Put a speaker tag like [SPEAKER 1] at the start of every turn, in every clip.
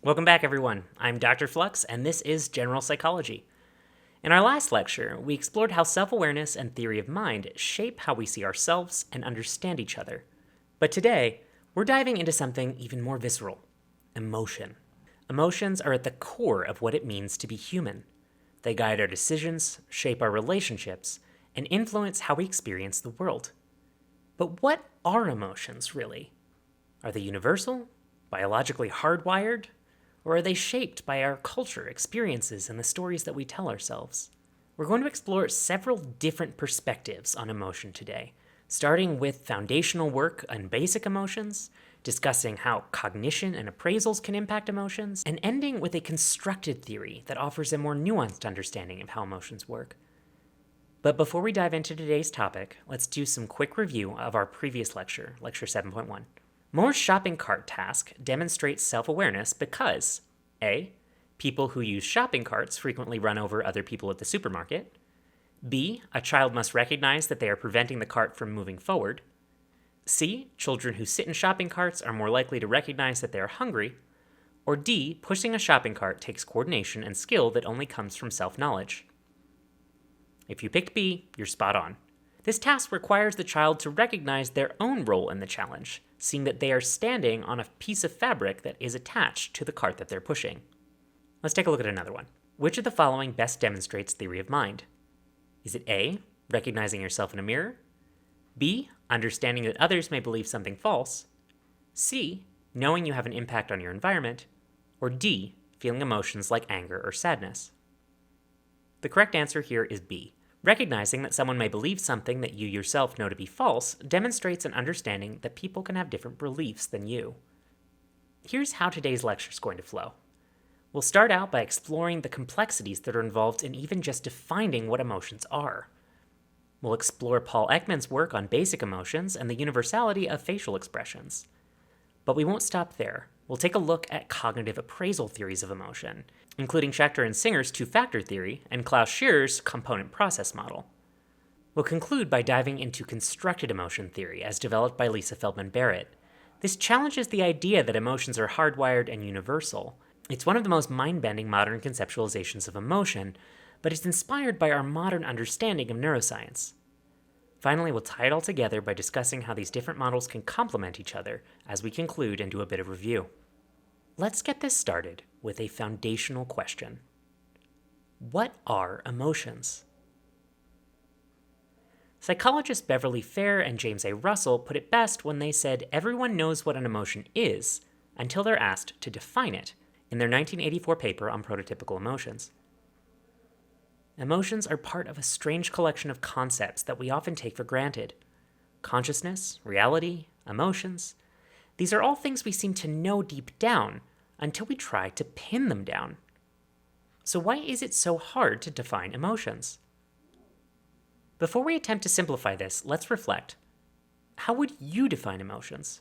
[SPEAKER 1] Welcome back, everyone. I'm Dr. Flux, and this is General Psychology. In our last lecture, we explored how self-awareness and theory of mind shape how we see ourselves and understand each other. But today, we're diving into something even more visceral: emotion. Emotions are at the core of what it means to be human. They guide our decisions, shape our relationships, and influence how we experience the world. But what are emotions, really? Are they universal, biologically hardwired, or are they shaped by our culture, experiences, and the stories that we tell ourselves? We're going to explore several different perspectives on emotion today, starting with foundational work on basic emotions, discussing how cognition and appraisals can impact emotions, and ending with a constructed theory that offers a more nuanced understanding of how emotions work. But before we dive into today's topic, let's do some quick review of our previous lecture, Lecture 7.1. Moore's shopping cart task demonstrates self-awareness because A. People who use shopping carts frequently run over other people at the supermarket. B. A child must recognize that they are preventing the cart from moving forward. C. Children who sit in shopping carts are more likely to recognize that they are hungry. Or D. Pushing a shopping cart takes coordination and skill that only comes from self-knowledge. If you picked B, you're spot on. This task requires the child to recognize their own role in the challenge, seeing that they are standing on a piece of fabric that is attached to the cart that they're pushing. Let's take a look at another one. Which of the following best demonstrates theory of mind? Is it A, recognizing yourself in a mirror? B, understanding that others may believe something false? C, knowing you have an impact on your environment? Or D, feeling emotions like anger or sadness? The correct answer here is B. Recognizing that someone may believe something that you yourself know to be false demonstrates an understanding that people can have different beliefs than you. Here's how today's lecture is going to flow. We'll start out by exploring the complexities that are involved in even just defining what emotions are. We'll explore Paul Ekman's work on basic emotions and the universality of facial expressions. But we won't stop there. We'll take a look at cognitive appraisal theories of emotion, including Schechter and Singer's two-factor theory and Klaus Scherer's component process model. We'll conclude by diving into constructed emotion theory as developed by Lisa Feldman Barrett. This challenges the idea that emotions are hardwired and universal. It's one of the most mind-bending modern conceptualizations of emotion, but it's inspired by our modern understanding of neuroscience. Finally, we'll tie it all together by discussing how these different models can complement each other as we conclude and do a bit of review. Let's get this started with a foundational question. What are emotions? Psychologists Beverly Fair and James A. Russell put it best when they said everyone knows what an emotion is until they're asked to define it in their 1984 paper on prototypical emotions. Emotions are part of a strange collection of concepts that we often take for granted. Consciousness, reality, emotions. These are all things we seem to know deep down until we try to pin them down. So why is it so hard to define emotions? Before we attempt to simplify this, let's reflect. How would you define emotions?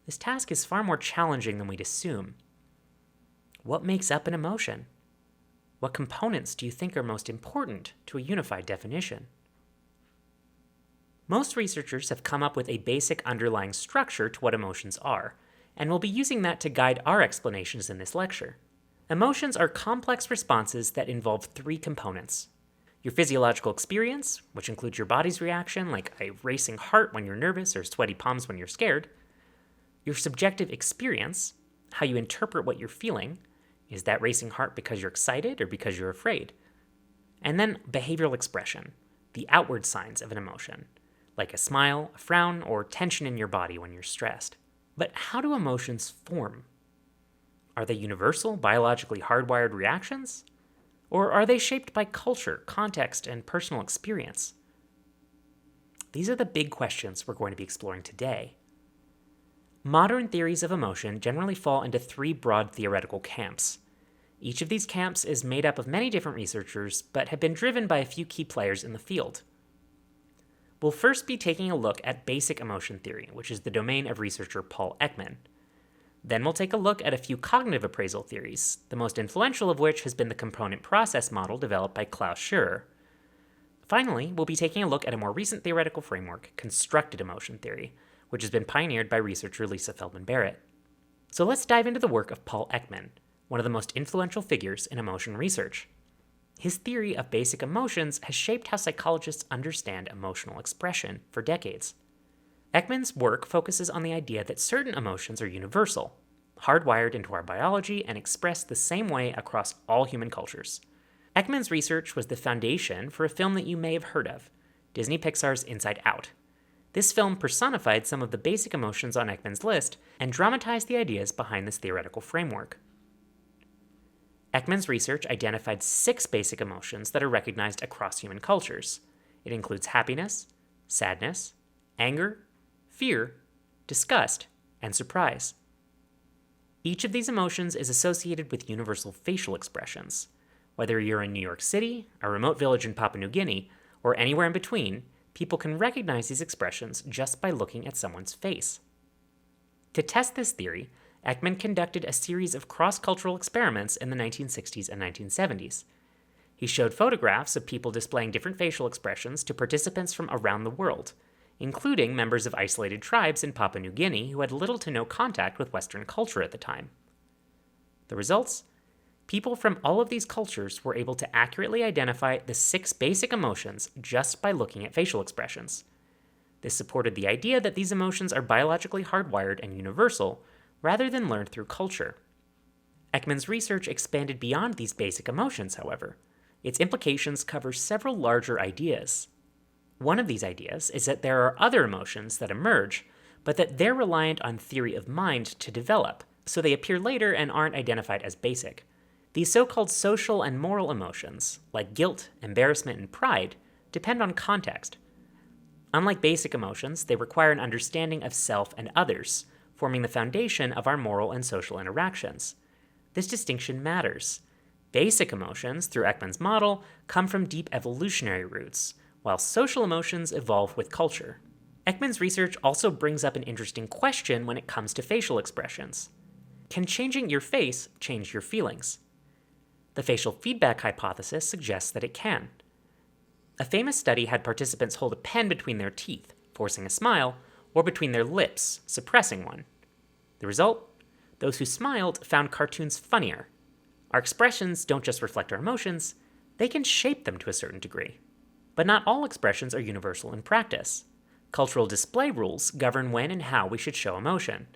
[SPEAKER 1] This task is far more challenging than we'd assume. What makes up an emotion? What components do you think are most important to a unified definition? Most researchers have come up with a basic underlying structure to what emotions are, and we'll be using that to guide our explanations in this lecture. Emotions are complex responses that involve three components: your physiological experience, which includes your body's reaction, like a racing heart when you're nervous or sweaty palms when you're scared; your subjective experience, how you interpret what you're feeling. Is that racing heart because you're excited or because you're afraid? And then behavioral expression, the outward signs of an emotion, like a smile, a frown, or tension in your body when you're stressed. But how do emotions form? Are they universal, biologically hardwired reactions? Or are they shaped by culture, context, and personal experience? These are the big questions we're going to be exploring today. Modern theories of emotion generally fall into three broad theoretical camps. Each of these camps is made up of many different researchers, but have been driven by a few key players in the field. We'll first be taking a look at basic emotion theory, which is the domain of researcher Paul Ekman. Then we'll take a look at a few cognitive appraisal theories, the most influential of which has been the component process model developed by Klaus Scherer. Finally, we'll be taking a look at a more recent theoretical framework, constructed emotion theory, which has been pioneered by researcher Lisa Feldman Barrett. So let's dive into the work of Paul Ekman, one of the most influential figures in emotion research. His theory of basic emotions has shaped how psychologists understand emotional expression for decades. Ekman's work focuses on the idea that certain emotions are universal, hardwired into our biology and expressed the same way across all human cultures. Ekman's research was the foundation for a film that you may have heard of, Disney Pixar's Inside Out. This film personified some of the basic emotions on Ekman's list and dramatized the ideas behind this theoretical framework. Ekman's research identified 6 basic emotions that are recognized across human cultures. It includes happiness, sadness, anger, fear, disgust, and surprise. Each of these emotions is associated with universal facial expressions. Whether you're in New York City, a remote village in Papua New Guinea, or anywhere in between, people can recognize these expressions just by looking at someone's face. To test this theory, Ekman conducted a series of cross-cultural experiments in the 1960s and 1970s. He showed photographs of people displaying different facial expressions to participants from around the world, including members of isolated tribes in Papua New Guinea who had little to no contact with Western culture at the time. The results? People from all of these cultures were able to accurately identify the 6 basic emotions just by looking at facial expressions. This supported the idea that these emotions are biologically hardwired and universal, rather than learned through culture. Ekman's research expanded beyond these basic emotions, however. Its implications cover several larger ideas. One of these ideas is that there are other emotions that emerge, but that they're reliant on theory of mind to develop, so they appear later and aren't identified as basic. These so-called social and moral emotions, like guilt, embarrassment, and pride, depend on context. Unlike basic emotions, they require an understanding of self and others, forming the foundation of our moral and social interactions. This distinction matters. Basic emotions, through Ekman's model, come from deep evolutionary roots, while social emotions evolve with culture. Ekman's research also brings up an interesting question when it comes to facial expressions. Can changing your face change your feelings? The facial feedback hypothesis suggests that it can. A famous study had participants hold a pen between their teeth, forcing a smile, or between their lips, suppressing one. The result? Those who smiled found cartoons funnier. Our expressions don't just reflect our emotions, they can shape them to a certain degree. But not all expressions are universal in practice. Cultural display rules govern when and how we should show emotion.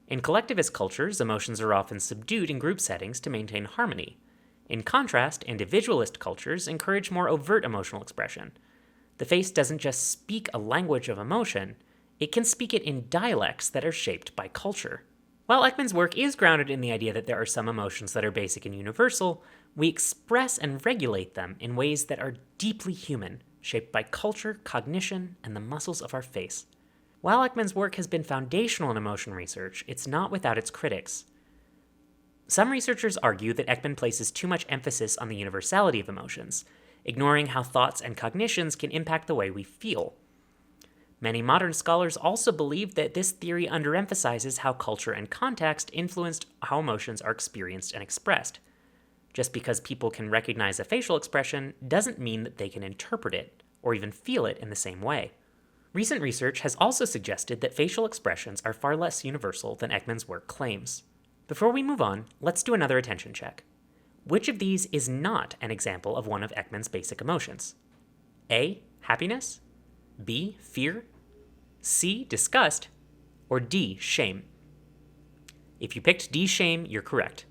[SPEAKER 1] In collectivist cultures, emotions are often subdued in group settings to maintain harmony. In contrast, individualist cultures encourage more overt emotional expression. The face doesn't just speak a language of emotion, it can speak it in dialects that are shaped by culture. While Ekman's work is grounded in the idea that there are some emotions that are basic and universal, we express and regulate them in ways that are deeply human, shaped by culture, cognition, and the muscles of our face. While Ekman's work has been foundational in emotion research, it's not without its critics. Some researchers argue that Ekman places too much emphasis on the universality of emotions, ignoring how thoughts and cognitions can impact the way we feel. Many modern scholars also believe that this theory underemphasizes how culture and context influenced how emotions are experienced and expressed. Just because people can recognize a facial expression doesn't mean that they can interpret it, or even feel it in the same way. Recent research has also suggested that facial expressions are far less universal than Ekman's work claims. Before we move on, let's do another attention check. Which of these is not an example of one of Ekman's basic emotions? A. Happiness? B. Fear? C. Disgust? Or D. Shame? If you picked D. Shame, you're correct.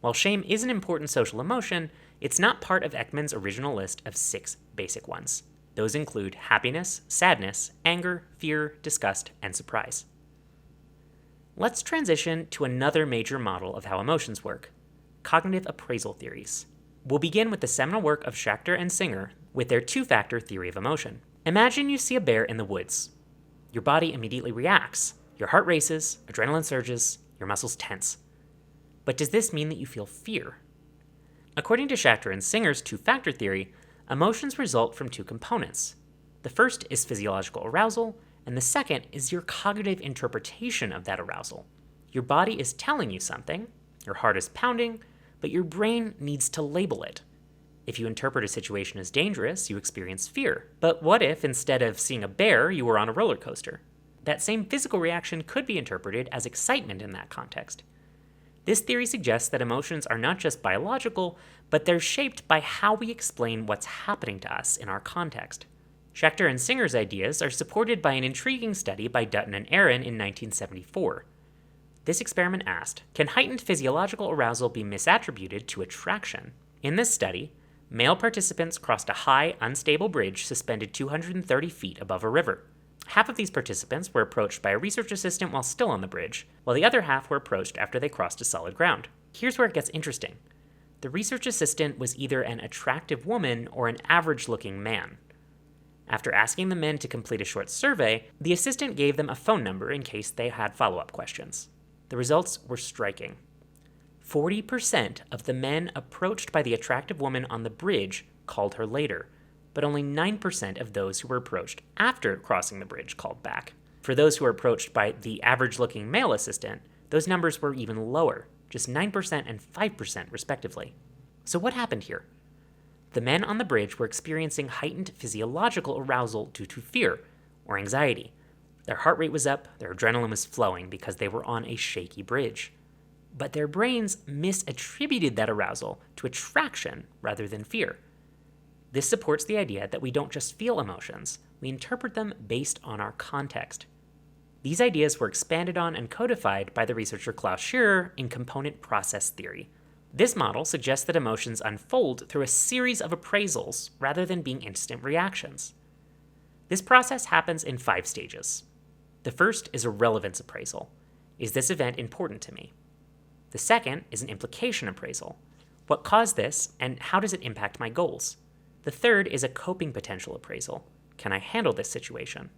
[SPEAKER 1] While shame is an important social emotion, it's not part of Ekman's original list of 6 basic ones. Those include happiness, sadness, anger, fear, disgust, and surprise. Let's transition to another major model of how emotions work: cognitive appraisal theories. We'll begin with the seminal work of Schachter and Singer with their 2-factor theory of emotion. Imagine you see a bear in the woods. Your body immediately reacts. Your heart races, adrenaline surges, your muscles tense. But does this mean that you feel fear? According to Schachter and Singer's 2-factor theory, emotions result from 2 components. The first is physiological arousal, and the second is your cognitive interpretation of that arousal. Your body is telling you something, your heart is pounding, but your brain needs to label it. If you interpret a situation as dangerous, you experience fear. But what if, instead of seeing a bear, you were on a roller coaster? That same physical reaction could be interpreted as excitement in that context. This theory suggests that emotions are not just biological, but they're shaped by how we explain what's happening to us in our context. Schechter and Singer's ideas are supported by an intriguing study by Dutton and Aaron in 1974. This experiment asked, can heightened physiological arousal be misattributed to attraction? In this study, male participants crossed a high, unstable bridge suspended 230 feet above a river. Half of these participants were approached by a research assistant while still on the bridge, while the other half were approached after they crossed to solid ground. Here's where it gets interesting. The research assistant was either an attractive woman or an average-looking man. After asking the men to complete a short survey, the assistant gave them a phone number in case they had follow-up questions. The results were striking. 40% of the men approached by the attractive woman on the bridge called her later, but only 9% of those who were approached after crossing the bridge called back. For those who were approached by the average-looking male assistant, those numbers were even lower, just 9% and 5% respectively. So what happened here? The men on the bridge were experiencing heightened physiological arousal due to fear or anxiety. Their heart rate was up, their adrenaline was flowing because they were on a shaky bridge. But their brains misattributed that arousal to attraction rather than fear. This supports the idea that we don't just feel emotions, we interpret them based on our context. These ideas were expanded on and codified by the researcher Klaus Scherrer in component process theory. This model suggests that emotions unfold through a series of appraisals rather than being instant reactions. This process happens in 5 stages. The first is a relevance appraisal. Is this event important to me? The second is an implication appraisal. What caused this, and how does it impact my goals? The third is a coping potential appraisal. Can I handle this situation?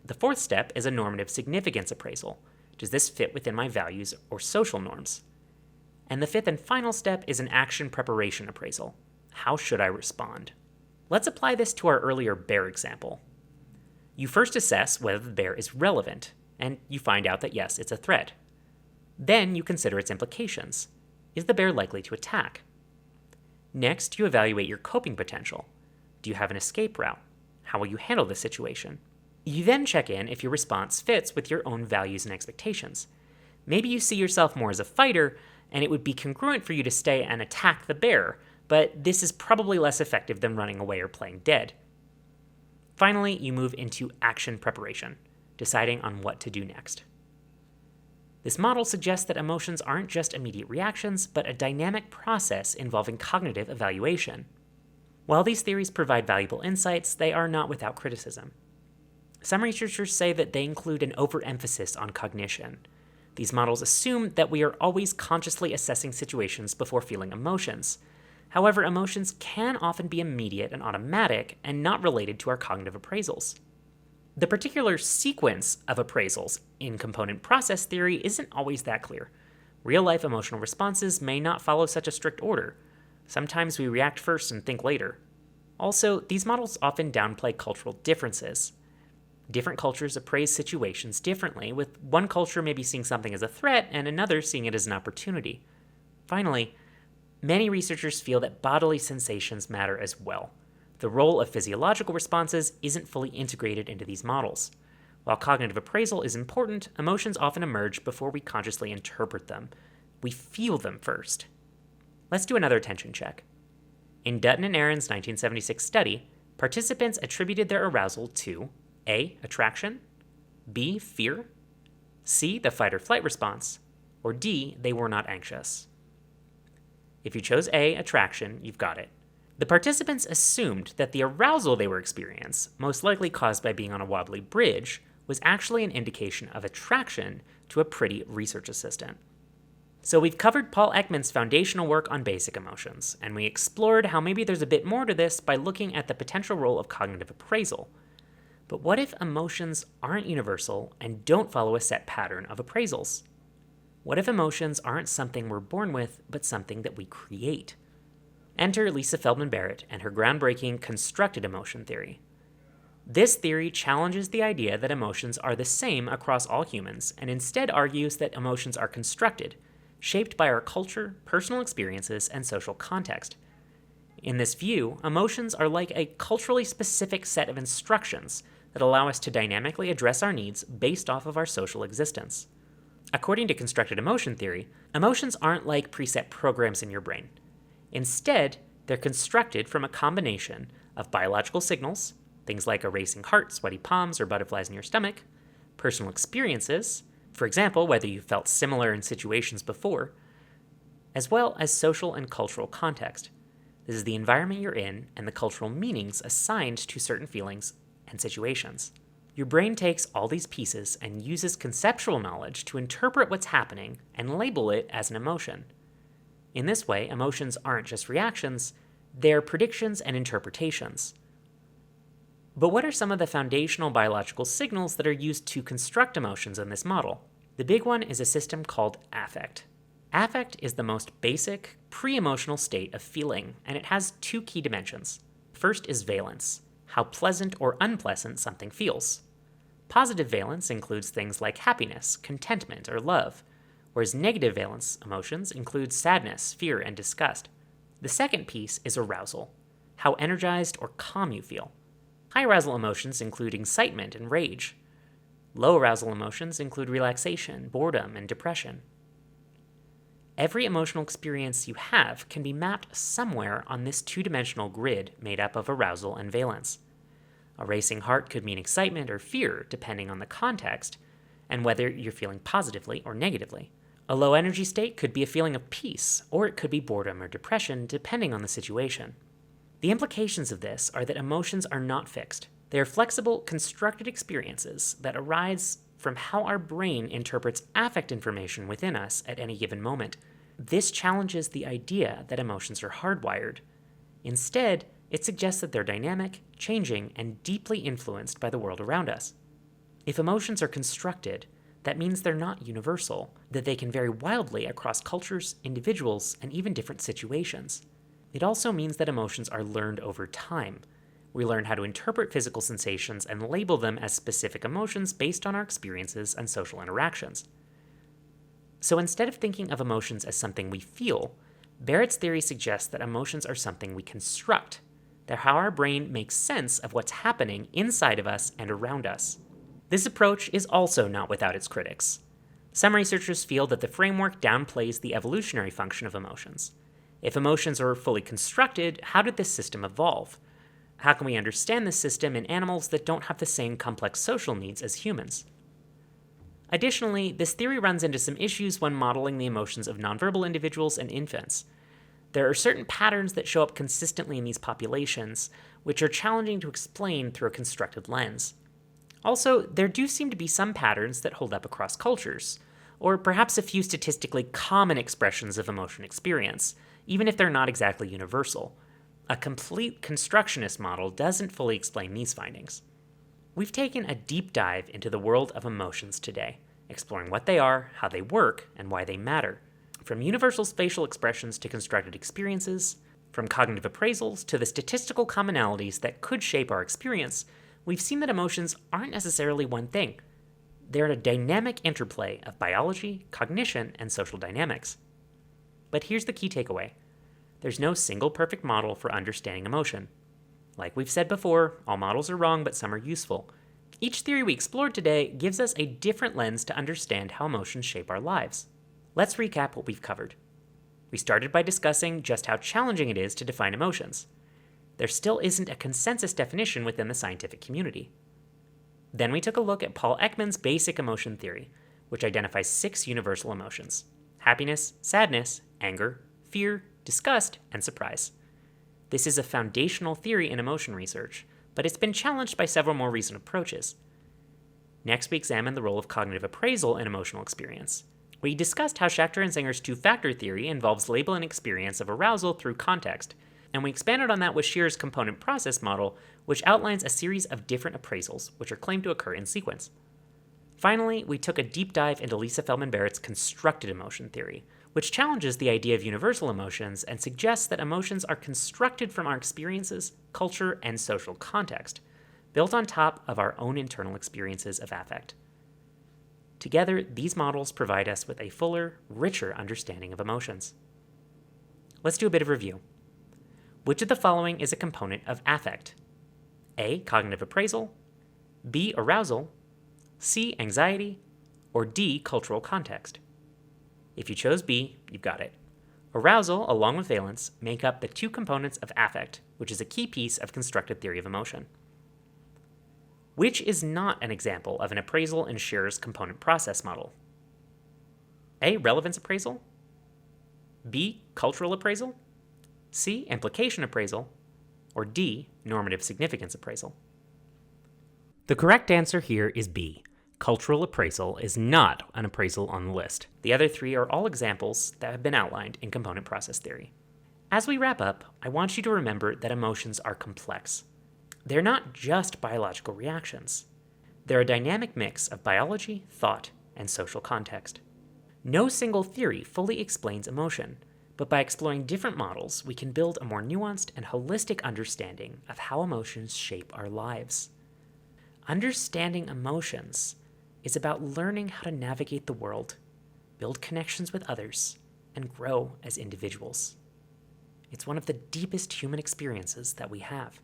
[SPEAKER 1] The fourth step is a normative significance appraisal. Does this fit within my values or social norms? And the fifth and final step is an action preparation appraisal. How should I respond? Let's apply this to our earlier bear example. You first assess whether the bear is relevant, and you find out that yes, it's a threat. Then you consider its implications. Is the bear likely to attack? Next, you evaluate your coping potential. Do you have an escape route? How will you handle this situation? You then check in if your response fits with your own values and expectations. Maybe you see yourself more as a fighter, and it would be congruent for you to stay and attack the bear, but this is probably less effective than running away or playing dead. Finally, you move into action preparation, deciding on what to do next. This model suggests that emotions aren't just immediate reactions, but a dynamic process involving cognitive evaluation. While these theories provide valuable insights, they are not without criticism. Some researchers say that they include an overemphasis on cognition. These models assume that we are always consciously assessing situations before feeling emotions. However, emotions can often be immediate and automatic and not related to our cognitive appraisals. The particular sequence of appraisals in component process theory isn't always that clear. Real-life emotional responses may not follow such a strict order. Sometimes we react first and think later. Also, these models often downplay cultural differences. Different cultures appraise situations differently, with one culture maybe seeing something as a threat and another seeing it as an opportunity. Finally, many researchers feel that bodily sensations matter as well. The role of physiological responses isn't fully integrated into these models. While cognitive appraisal is important, emotions often emerge before we consciously interpret them. We feel them first. Let's do another attention check. In Dutton and Aaron's 1976 study, participants attributed their arousal to A. Attraction, B. Fear, C. The fight or flight response, or D. They were not anxious. If you chose A. Attraction, you've got it. The participants assumed that the arousal they were experiencing, most likely caused by being on a wobbly bridge, was actually an indication of attraction to a pretty research assistant. So we've covered Paul Ekman's foundational work on basic emotions, and we explored how maybe there's a bit more to this by looking at the potential role of cognitive appraisal. But what if emotions aren't universal and don't follow a set pattern of appraisals? What if emotions aren't something we're born with, but something that we create? Enter Lisa Feldman Barrett and her groundbreaking constructed emotion theory. This theory challenges the idea that emotions are the same across all humans and instead argues that emotions are constructed, shaped by our culture, personal experiences, and social context. In this view, emotions are like a culturally specific set of instructions that allow us to dynamically address our needs based off of our social existence. According to constructed emotion theory, emotions aren't like preset programs in your brain. Instead, they're constructed from a combination of biological signals, things like a racing heart, sweaty palms, or butterflies in your stomach, personal experiences, for example, whether you felt similar in situations before, as well as social and cultural context. This is the environment you're in and the cultural meanings assigned to certain feelings and situations. Your brain takes all these pieces and uses conceptual knowledge to interpret what's happening and label it as an emotion. In this way, emotions aren't just reactions, they're predictions and interpretations. But what are some of the foundational biological signals that are used to construct emotions in this model? The big one is a system called affect. Affect is the most basic, pre-emotional state of feeling, and it has two key dimensions. First is valence, how pleasant or unpleasant something feels. Positive valence includes things like happiness, contentment, or love, whereas negative valence emotions include sadness, fear, and disgust. The second piece is arousal, how energized or calm you feel. High arousal emotions include excitement and rage. Low arousal emotions include relaxation, boredom, and depression. Every emotional experience you have can be mapped somewhere on this two-dimensional grid made up of arousal and valence. A racing heart could mean excitement or fear, depending on the context, and whether you're feeling positively or negatively. A low energy state could be a feeling of peace, or it could be boredom or depression, depending on the situation. The implications of this are that emotions are not fixed. They are flexible, constructed experiences that arise from how our brain interprets affect information within us at any given moment. This challenges the idea that emotions are hardwired. Instead, it suggests that they're dynamic, changing, and deeply influenced by the world around us. If emotions are constructed, that means they're not universal, that they can vary wildly across cultures, individuals, and even different situations. It also means that emotions are learned over time. We learn how to interpret physical sensations and label them as specific emotions based on our experiences and social interactions. So instead of thinking of emotions as something we feel, Barrett's theory suggests that emotions are something we construct. They're how our brain makes sense of what's happening inside of us and around us. This approach is also not without its critics. Some researchers feel that the framework downplays the evolutionary function of emotions. If emotions are fully constructed, how did this system evolve? How can we understand this system in animals that don't have the same complex social needs as humans? Additionally, this theory runs into some issues when modeling the emotions of nonverbal individuals and infants. There are certain patterns that show up consistently in these populations, which are challenging to explain through a constructed lens. Also, there do seem to be some patterns that hold up across cultures, or perhaps a few statistically common expressions of emotion experience, even if they're not exactly universal. A complete constructionist model doesn't fully explain these findings. We've taken a deep dive into the world of emotions today, exploring what they are, how they work, and why they matter. From universal spatial expressions to constructed experiences, from cognitive appraisals to the statistical commonalities that could shape our experience, we've seen that emotions aren't necessarily one thing. They're a dynamic interplay of biology, cognition, and social dynamics. But here's the key takeaway. There's no single perfect model for understanding emotion. Like we've said before, all models are wrong, but some are useful. Each theory we explored today gives us a different lens to understand how emotions shape our lives. Let's recap what we've covered. We started by discussing just how challenging it is to define emotions. There still isn't a consensus definition within the scientific community. Then we took a look at Paul Ekman's basic emotion theory, which identifies 6 universal emotions: happiness, sadness, anger, fear, disgust, and surprise. This is a foundational theory in emotion research, but it's been challenged by several more recent approaches. Next, we examined the role of cognitive appraisal in emotional experience. We discussed how Schechter and Zinger's two-factor theory involves labeling experience of arousal through context, and we expanded on that with Shearer's component process model, which outlines a series of different appraisals, which are claimed to occur in sequence. Finally, we took a deep dive into Lisa Feldman Barrett's constructed emotion theory, which challenges the idea of universal emotions and suggests that emotions are constructed from our experiences, culture, and social context, built on top of our own internal experiences of affect. Together, these models provide us with a fuller, richer understanding of emotions. Let's do a bit of review. Which of the following is a component of affect? A. Cognitive appraisal. B. Arousal. C. Anxiety. or D, cultural context? If you chose B, you've got it. Arousal, along with valence, make up the two components of affect, which is a key piece of constructed theory of emotion. Which is not an example of an appraisal in Scherer's component process model? A, relevance appraisal, B, cultural appraisal, C, implication appraisal, or D, normative significance appraisal? The correct answer here is B. Cultural appraisal is not an appraisal on the list. The other three are all examples that have been outlined in component process theory. As we wrap up, I want you to remember that emotions are complex. They're not just biological reactions. They're a dynamic mix of biology, thought, and social context. No single theory fully explains emotion, but by exploring different models, we can build a more nuanced and holistic understanding of how emotions shape our lives. Understanding emotions is about learning how to navigate the world, build connections with others, and grow as individuals. It's one of the deepest human experiences that we have.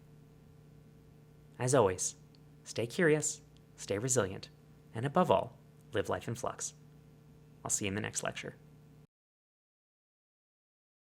[SPEAKER 1] As always, stay curious, stay resilient, and above all, live life in flux. I'll see you in the next lecture.